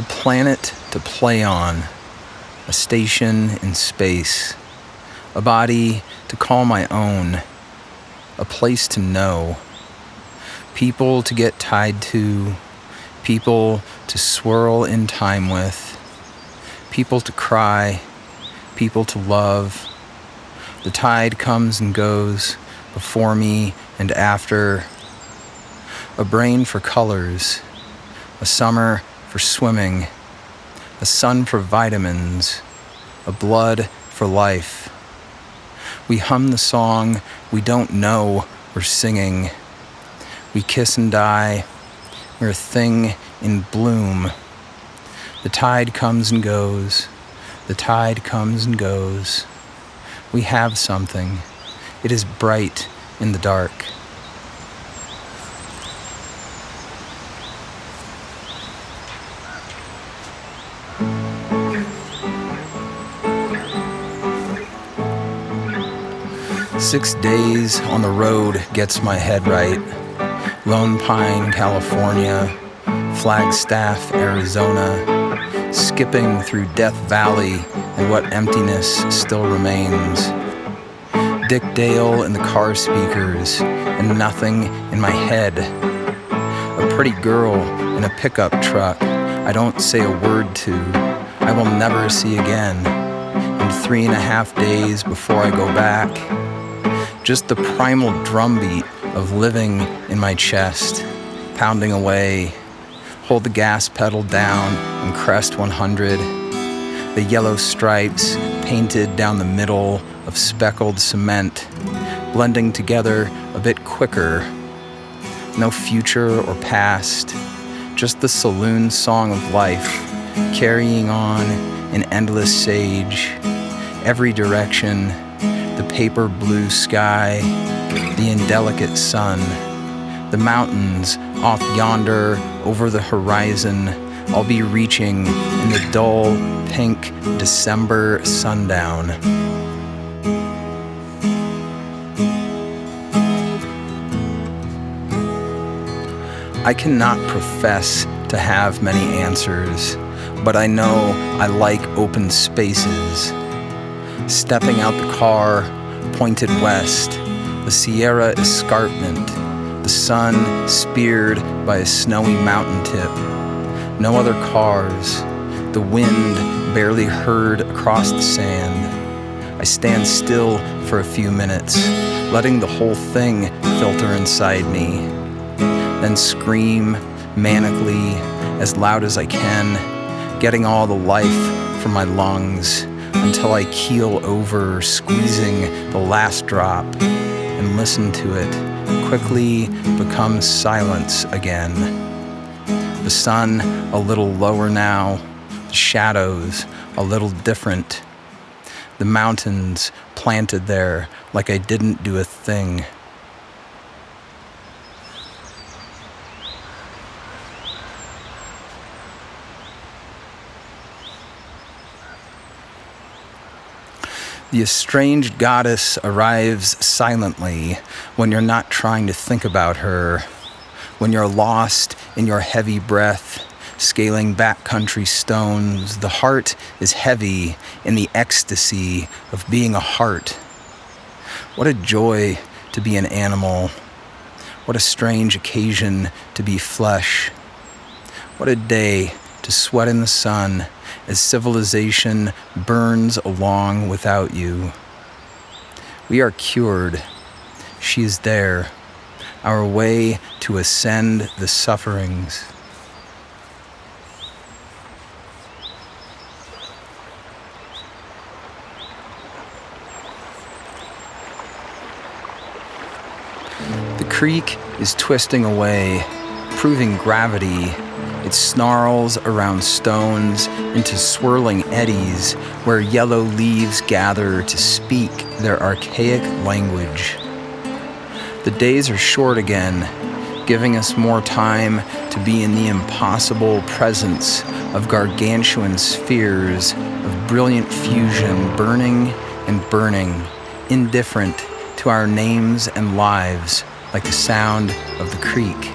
a planet to play on, a station in space, a body to call my own, a place to know, people to get tied to, people to swirl in time with, people to cry, people to love. The tide comes and goes before me and after. A brain for colors, a summer for swimming, a sun for vitamins, a blood for life. We hum the song we don't know we're singing. We kiss and die, we're a thing in bloom. The tide comes and goes, the tide comes and goes. We have something, it is bright in the dark. "6 days on the road gets my head right. Lone Pine, California, Flagstaff, Arizona, skipping through Death Valley and what emptiness still remains. Dick Dale in the car speakers and nothing in my head. A pretty girl in a pickup truck I don't say a word to, I will never see again. In 3.5 days before I go back. Just the primal drumbeat of living in my chest, pounding away. Hold the gas pedal down and crest 100. The yellow stripes painted down the middle of speckled cement, blending together a bit quicker. No future or past, just the saloon song of life, carrying on in endless sage. Every direction, the paper blue sky, the indelicate sun, the mountains off yonder over the horizon. I'll be reaching in the dull pink December sundown. I cannot profess to have many answers, but I know I like open spaces. Stepping out the car, pointed west, the Sierra escarpment, the sun speared by a snowy mountain tip. No other cars, the wind barely heard across the sand. I stand still for a few minutes, letting the whole thing filter inside me, then scream manically as loud as I can, getting all the life from my lungs, until I keel over, squeezing the last drop, and listen to it quickly become silence again. The sun a little lower now, the shadows a little different, the mountains planted there like I didn't do a thing. The estranged goddess arrives silently when you're not trying to think about her, when you're lost in your heavy breath, scaling backcountry stones. The heart is heavy in the ecstasy of being a heart. What a joy to be an animal. What a strange occasion to be flesh. What a day to sweat in the sun as civilization burns along without you. We are cured. She is there, our way to ascend the sufferings. The creek is twisting away, proving gravity. It snarls around stones into swirling eddies where yellow leaves gather to speak their archaic language. The days are short again, giving us more time to be in the impossible presence of gargantuan spheres of brilliant fusion, burning and burning, indifferent to our names and lives, like the sound of the creek.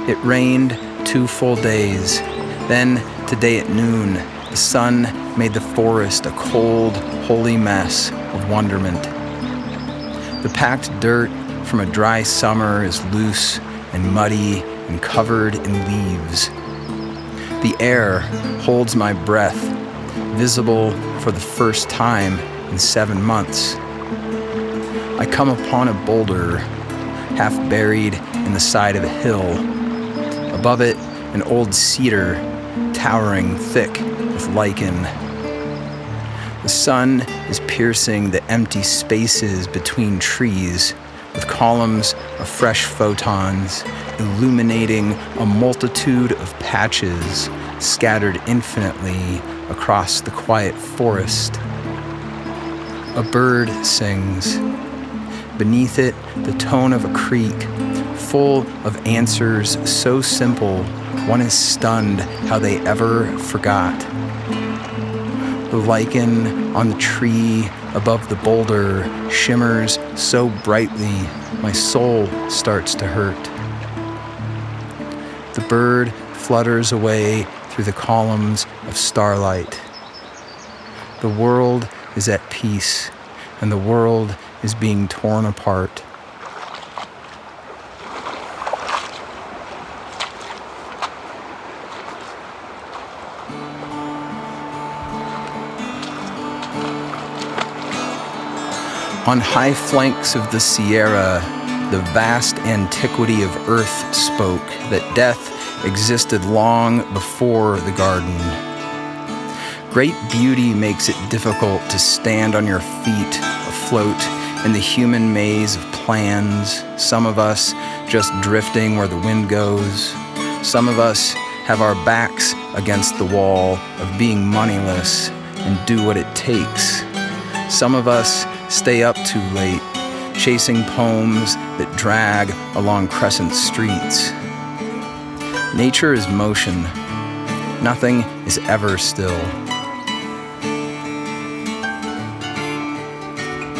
It rained 2 full days, Then, today at noon, the sun made the forest a cold, holy mess of wonderment. The packed dirt from a dry summer is loose and muddy and covered in leaves. The air holds my breath, visible for the first time in 7 months. I come upon a boulder, half buried in the side of a hill. Above it, an old cedar, towering thick with lichen. The sun is piercing the empty spaces between trees with columns of fresh photons, illuminating a multitude of patches scattered infinitely across the quiet forest. A bird sings. Beneath it, the tone of a creek, full of answers so simple, one is stunned how they ever forgot. The lichen on the tree above the boulder shimmers so brightly, my soul starts to hurt. The bird flutters away through the columns of starlight. The world is at peace, and the world is being torn apart. On high flanks of the Sierra, the vast antiquity of Earth spoke that death existed long before the garden. Great beauty makes it difficult to stand on your feet, afloat in the human maze of plans, some of us just drifting where the wind goes. Some of us have our backs against the wall of being moneyless and do what it takes. Some of us stay up too late, chasing poems that drag along crescent streets. Nature is motion. Nothing is ever still.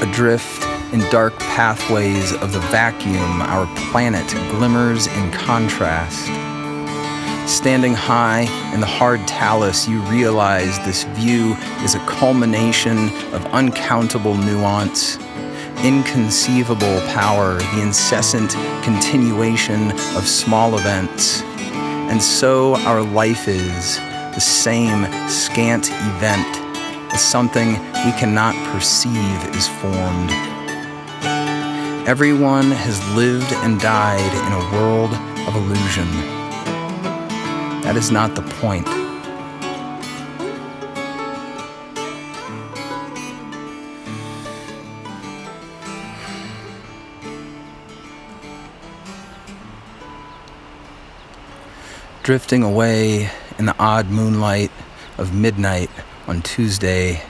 Adrift in dark pathways of the vacuum, our planet glimmers in contrast. Standing high in the hard talus, you realize this view is a culmination of uncountable nuance, inconceivable power, the incessant continuation of small events. And so our life is the same scant event as something we cannot perceive is formed. Everyone has lived and died in a world of illusion. That is not the point. Drifting away in the odd moonlight of midnight on Tuesday,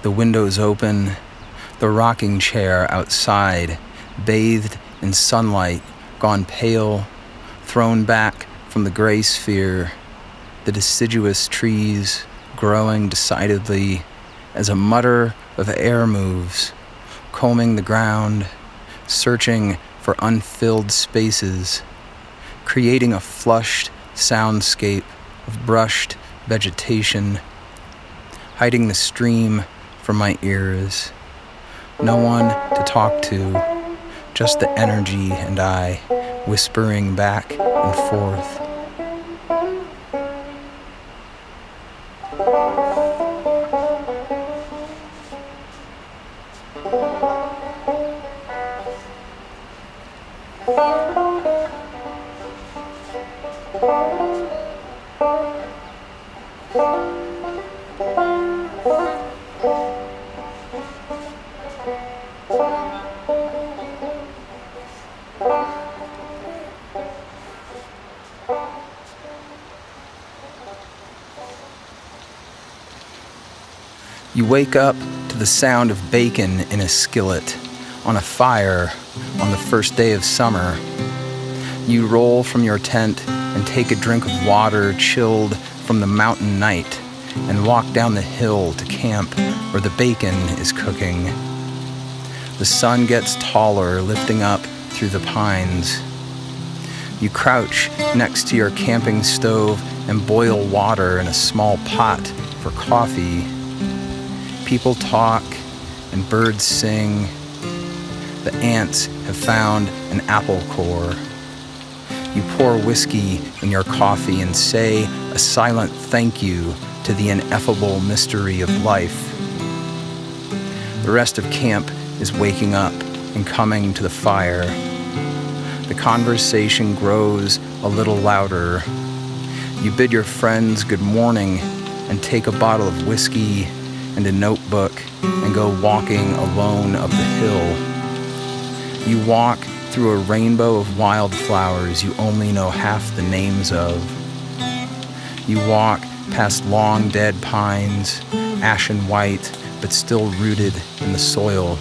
the windows open, the rocking chair outside, bathed in sunlight, gone pale, thrown back from the gray sphere, the deciduous trees growing decidedly as a mutter of air moves, combing the ground, searching for unfilled spaces, creating a flushed soundscape of brushed vegetation, hiding the stream from my ears. No one to talk to, just the energy and I whispering back and forth. You wake up to the sound of bacon in a skillet on a fire on the first day of summer. You roll from your tent and take a drink of water chilled from the mountain night and walk down the hill to camp where the bacon is cooking. The sun gets taller, lifting up through the pines. You crouch next to your camping stove and boil water in a small pot for coffee. People talk and birds sing. The ants have found an apple core. You pour whiskey in your coffee and say a silent thank you to the ineffable mystery of life. The rest of camp is waking up and coming to the fire. The conversation grows a little louder. You bid your friends good morning and take a bottle of whiskey and a notebook and go walking alone up the hill. You walk through a rainbow of wildflowers you only know half the names of. You walk past long dead pines, ashen white, but still rooted in the soil.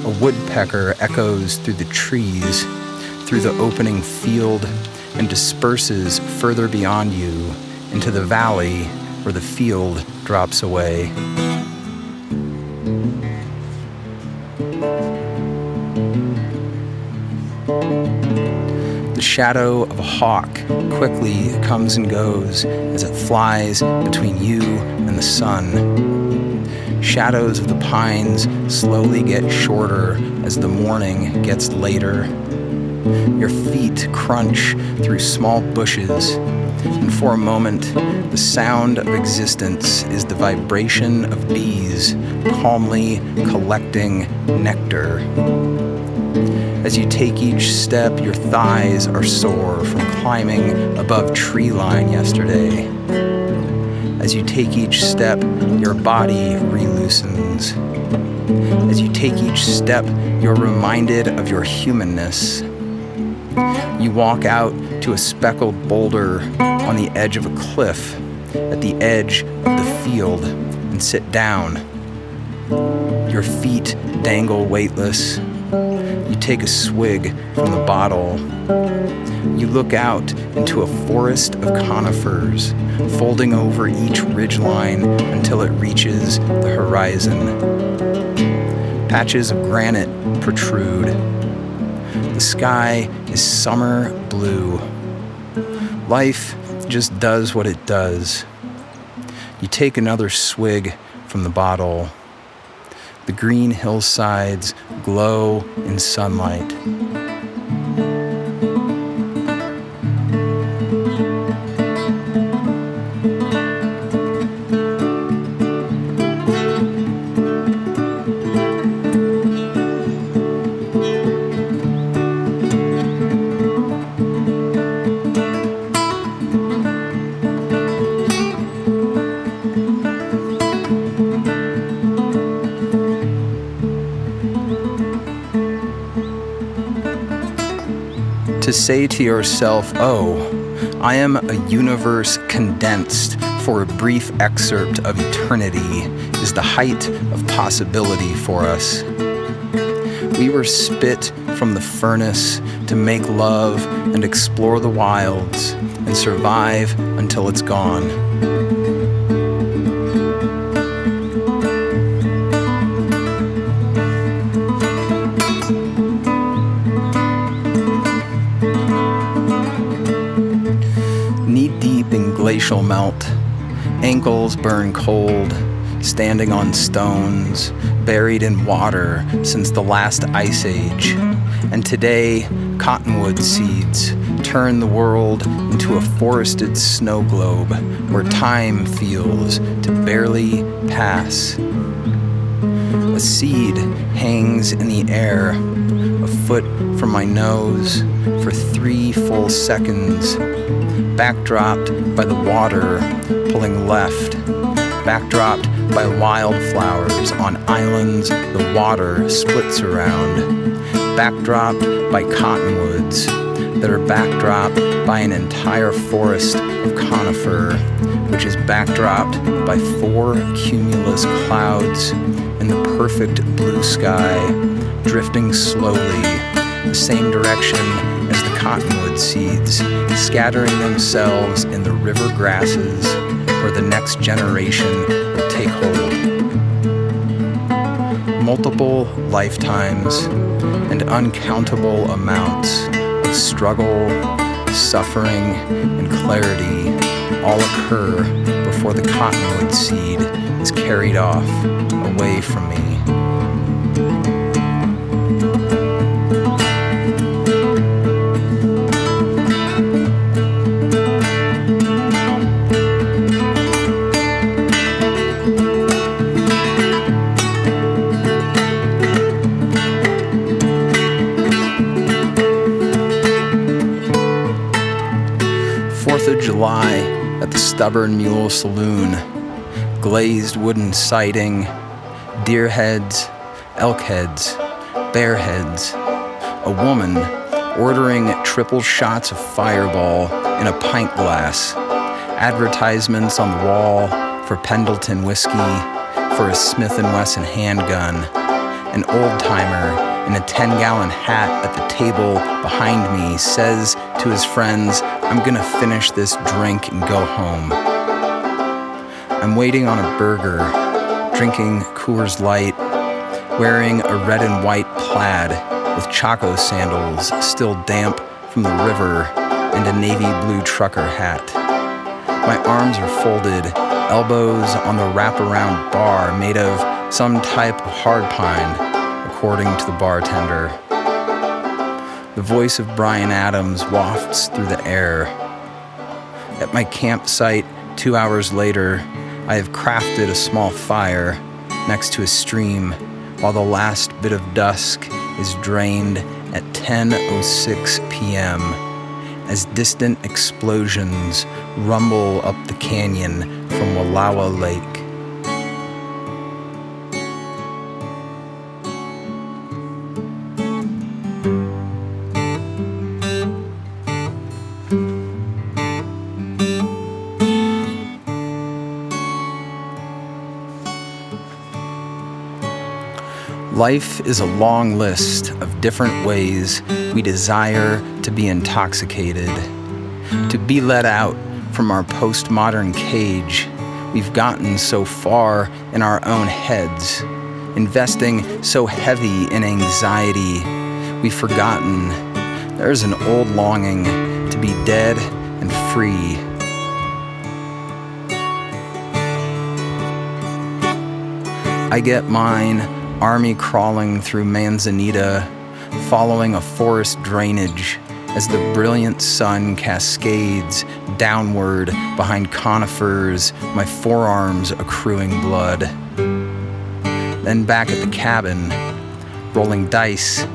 A woodpecker echoes through the trees, through the opening field, and disperses further beyond you into the valley where the field drops away. The shadow of a hawk quickly comes and goes as it flies between you and the sun. Shadows of the pines slowly get shorter as the morning gets later. Your feet crunch through small bushes, and for a moment, the sound of existence is the vibration of bees calmly collecting nectar. As you take each step, your thighs are sore from climbing above tree line yesterday. As you take each step, your body reloosens. As you take each step, you're reminded of your humanness. You walk out to a speckled boulder on the edge of a cliff at the edge of the field and sit down. Your feet dangle weightless. You take a swig from the bottle. You look out into a forest of conifers, folding over each ridgeline until it reaches the horizon. Patches of granite protrude. The sky is summer blue. Life just does what it does. You take another swig from the bottle. The green hillsides glow in sunlight. To say to yourself, oh, I am a universe condensed for a brief excerpt of eternity is the height of possibility for us. We were spit from the furnace to make love and explore the wilds and survive until it's gone. Knee-deep in glacial melt, ankles burn cold, standing on stones, buried in water since the last ice age. And today, cottonwood seeds turn the world into a forested snow globe where time feels to barely pass. A seed hangs in the air, a foot from my nose, for 3 full seconds, backdropped by the water pulling left, backdropped by wildflowers on islands the water splits around, backdropped by cottonwoods that are backdropped by an entire forest of conifer, which is backdropped by 4 cumulus clouds in the perfect blue sky, drifting slowly the same direction as the cottonwood seeds, scattering themselves in the river grasses where the next generation will take hold. Multiple lifetimes and uncountable amounts of of struggle, suffering, and clarity all occur before the cottonwood seed is carried off away from me. 4th of July at the Stubborn Mule Saloon. Glazed wooden siding, deer heads, elk heads, bear heads. A woman ordering triple shots of Fireball in a pint glass. Advertisements on the wall for Pendleton whiskey, for a Smith & Wesson handgun. An old-timer in a 10-gallon hat at the table behind me says to his friends, "I'm gonna finish this drink and go home." I'm waiting on a burger, drinking Coors Light, wearing a red and white plaid with Chaco sandals still damp from the river and a navy blue trucker hat. My arms are folded, elbows on the wraparound bar made of some type of hard pine, according to the bartender. The voice of Bryan Adams wafts through the air. At my campsite 2 hours later, I have crafted a small fire next to a stream while the last bit of dusk is drained at 10:06 p.m. as distant explosions rumble up the canyon from Wallowa Lake. Life is a long list of different ways we desire to be intoxicated, to be let out from our postmodern cage. We've gotten so far in our own heads, investing so heavy in anxiety, we've forgotten there's an old longing to be dead and free. I get mine army crawling through Manzanita, following a forest drainage as the brilliant sun cascades downward behind conifers, my forearms accruing blood. Then back at the cabin, rolling dice,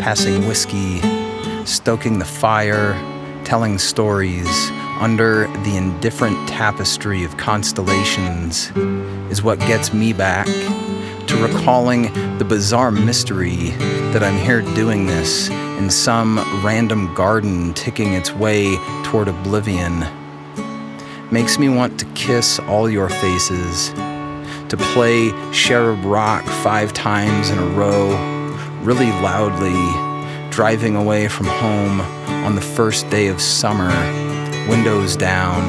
passing whiskey, stoking the fire, telling stories under the indifferent tapestry of constellations is what gets me back to recalling the bizarre mystery that I'm here doing this in some random garden ticking its way toward oblivion. Makes me want to kiss all your faces, to play Cherub Rock 5 times in a row, really loudly, driving away from home on the first day of summer, windows down.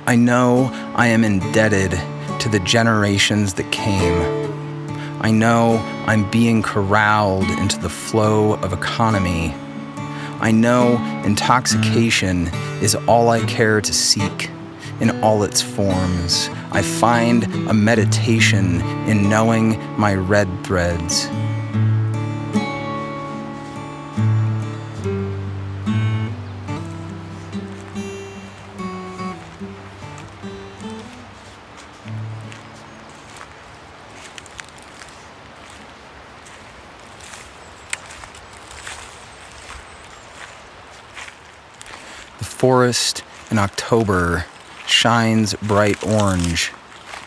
I know I am indebted to the generations that came. I know I'm being corralled into the flow of economy. I know intoxication is all I care to seek in all its forms. I find a meditation in knowing my red threads. The forest in October shines bright orange.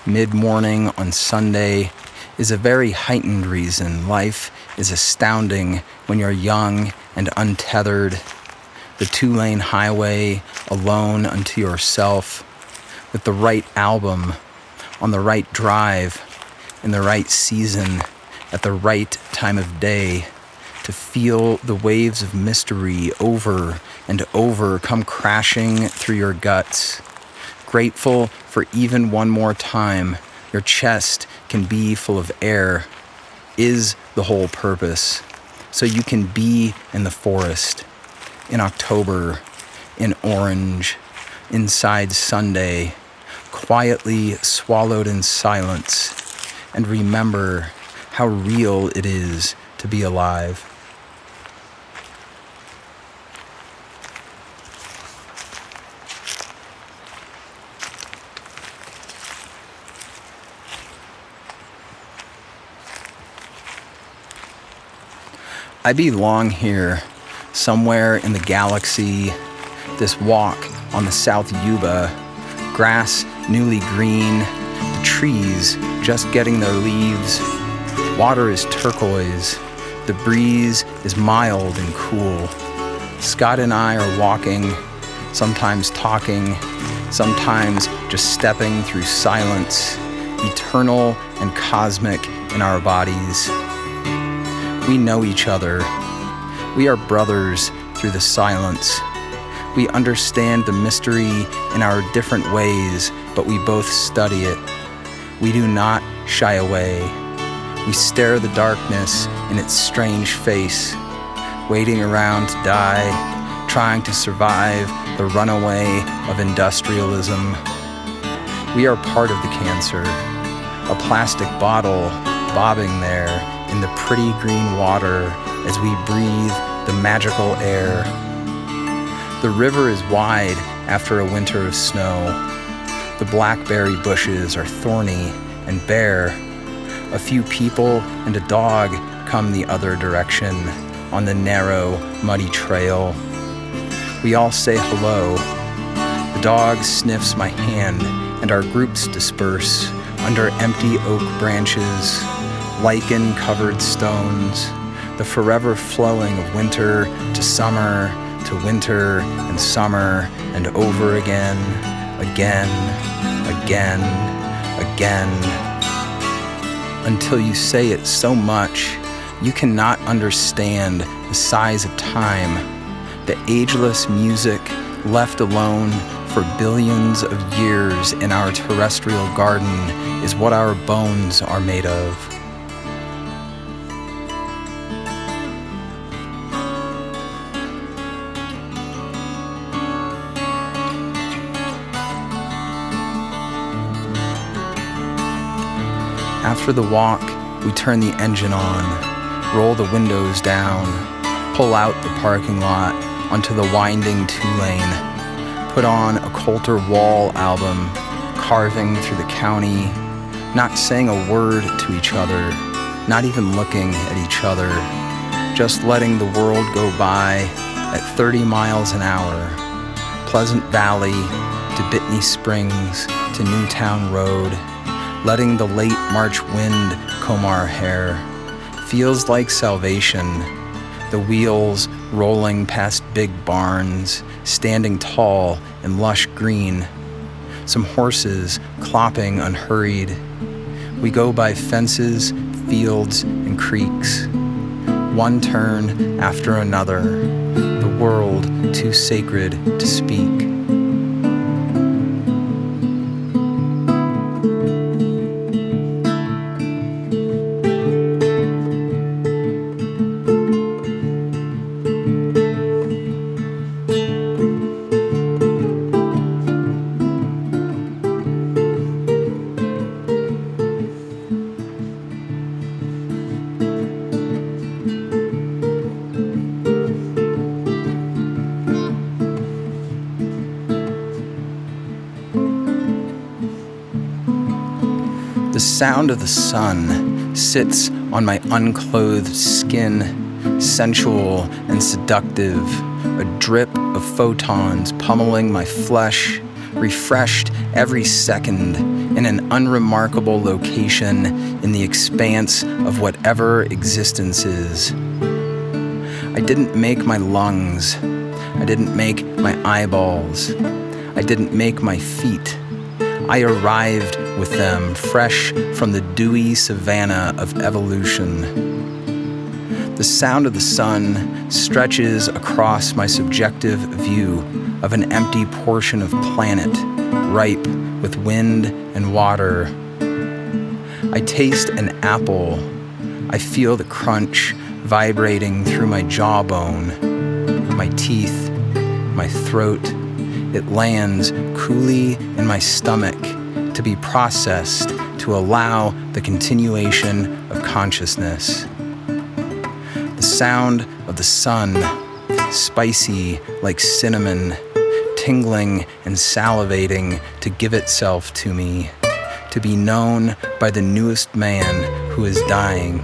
Mid-morning on Sunday is a very heightened reason. Life is astounding when you're young and untethered. The 2-lane highway alone unto yourself, with the right album, on the right drive, in the right season, at the right time of day, to feel the waves of mystery over and over come crashing through your guts. Grateful for even one more time your chest can be full of air is the whole purpose. so you can be in the forest, in October, in orange, inside Sunday, quietly swallowed in silence, and remember how real it is to be alive. I belong here, somewhere in the galaxy. This walk on the South Yuba, grass newly green, the trees just getting their leaves. Water is turquoise, the breeze is mild and cool. Scott and I are walking, sometimes talking, sometimes just stepping through silence, eternal and cosmic in our bodies. We know each other. We are brothers through the silence. We understand the mystery in our different ways, but we both study it. We do not shy away. We stare the darkness in its strange face, waiting around to die, trying to survive the runaway of industrialism. We are part of the cancer, a plastic bottle bobbing there in the pretty green water as we breathe the magical air. The river is wide after a winter of snow. The blackberry bushes are thorny and bare. A few people and a dog come the other direction on the narrow, muddy trail. We all say hello. The dog sniffs my hand and our groups disperse under empty oak branches, lichen-covered stones, the forever flowing of winter to summer, to winter and summer, and over again, again, again, again. Until you say it so much, you cannot understand the size of time, the ageless music left alone for billions of years in our terrestrial garden is what our bones are made of. After the walk, we turn the engine on, roll the windows down, pull out the parking lot onto the winding two-lane, put on a Coulter Wall album, carving through the county, not saying a word to each other, not even looking at each other, just letting the world go by at 30 miles an hour. Pleasant Valley to Bitney Springs to Newtown Road, letting the late March wind comb our hair. Feels like salvation, the wheels rolling past big barns, standing tall in lush green, some horses clopping unhurried. We go by fences, fields, and creeks, one turn after another, the world too sacred to speak. The sound of the sun sits on my unclothed skin, sensual and seductive, a drip of photons pummeling my flesh, refreshed every second in an unremarkable location in the expanse of whatever existence is. I didn't make my lungs. I didn't make my eyeballs. I didn't make my feet. I arrived with them fresh from the dewy savanna of evolution. The sound of the sun stretches across my subjective view of an empty portion of planet, ripe with wind and water. I taste an apple. I feel the crunch, vibrating through my jawbone, my teeth, my throat. It lands coolly in my stomach to be processed to allow the continuation of consciousness. The sound of the sun, spicy like cinnamon, tingling and salivating to give itself to me, to be known by the newest man who is dying.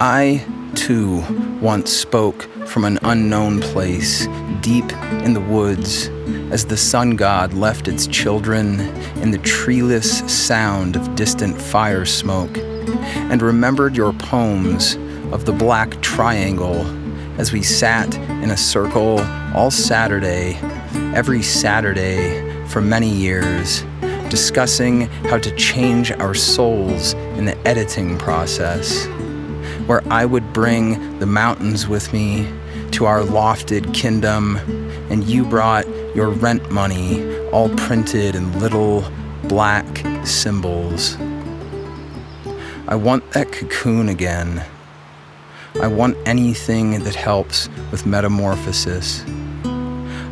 I, too, once spoke from an unknown place, deep in the woods, as the sun god left its children in the treeless sound of distant fire smoke, and remembered your poems of the black triangle as we sat in a circle all Saturday, every Saturday for many years, discussing how to change our souls in the editing process, where I would bring the mountains with me to our lofted kingdom, and you brought your rent money all printed in little black symbols. I want that cocoon again. I want anything that helps with metamorphosis.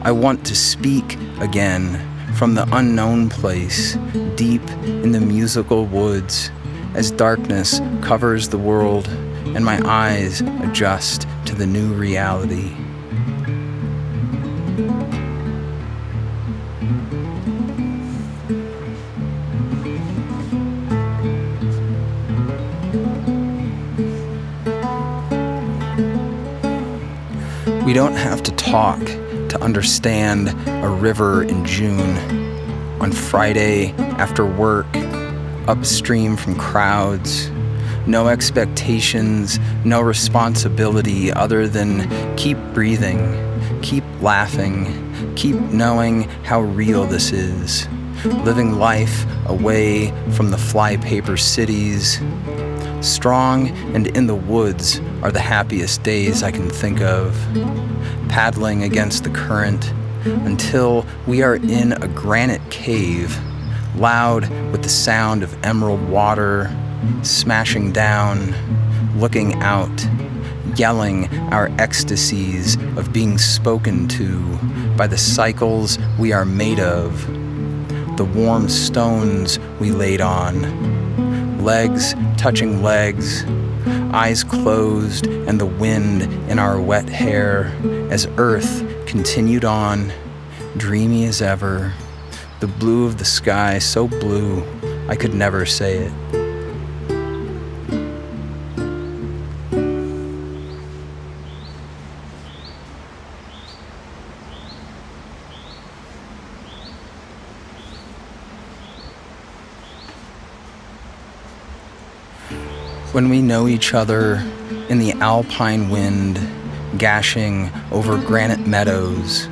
I want to speak again from the unknown place, deep in the musical woods, as darkness covers the world and my eyes adjust to the new reality. We don't have to talk to understand a river in June, on Friday after work, upstream from crowds. No expectations, no responsibility other than keep breathing, keep laughing, keep knowing how real this is. Living life away from the flypaper cities. Strong and in the woods are the happiest days I can think of. Paddling against the current until we are in a granite cave, loud with the sound of emerald water, smashing down, looking out, yelling our ecstasies of being spoken to by the cycles we are made of, the warm stones we laid on, legs touching legs, eyes closed and the wind in our wet hair as earth continued on, dreamy as ever, the blue of the sky so blue I could never say it. When we know each other in the alpine wind, gashing over granite meadows,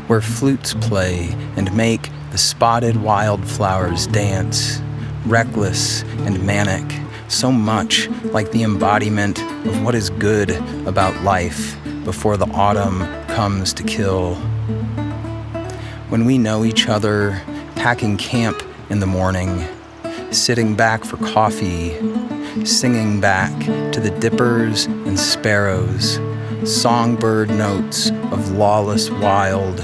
where flutes play and make the spotted wildflowers dance, reckless and manic, so much like the embodiment of what is good about life before the autumn comes to kill. When we know each other, packing camp in the morning, sitting back for coffee, singing back to the dippers and sparrows, songbird notes of lawless wild,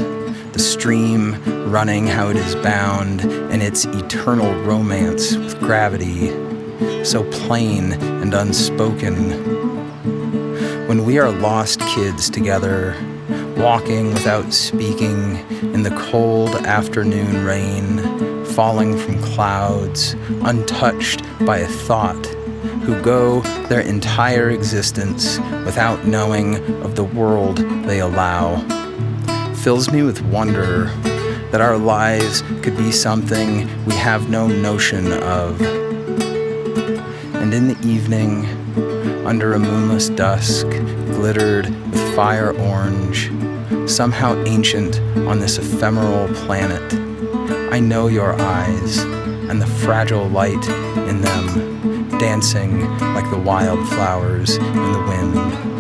the stream running how it is bound, and its eternal romance with gravity, so plain and unspoken. When we are lost kids together, walking without speaking in the cold afternoon rain, falling from clouds, untouched by a thought, who go their entire existence without knowing of the world they allow, fills me with wonder that our lives could be something we have no notion of. And in the evening, under a moonless dusk, glittered with fire orange, somehow ancient on this ephemeral planet, I know your eyes and the fragile light in them, dancing like the wildflowers in the wind.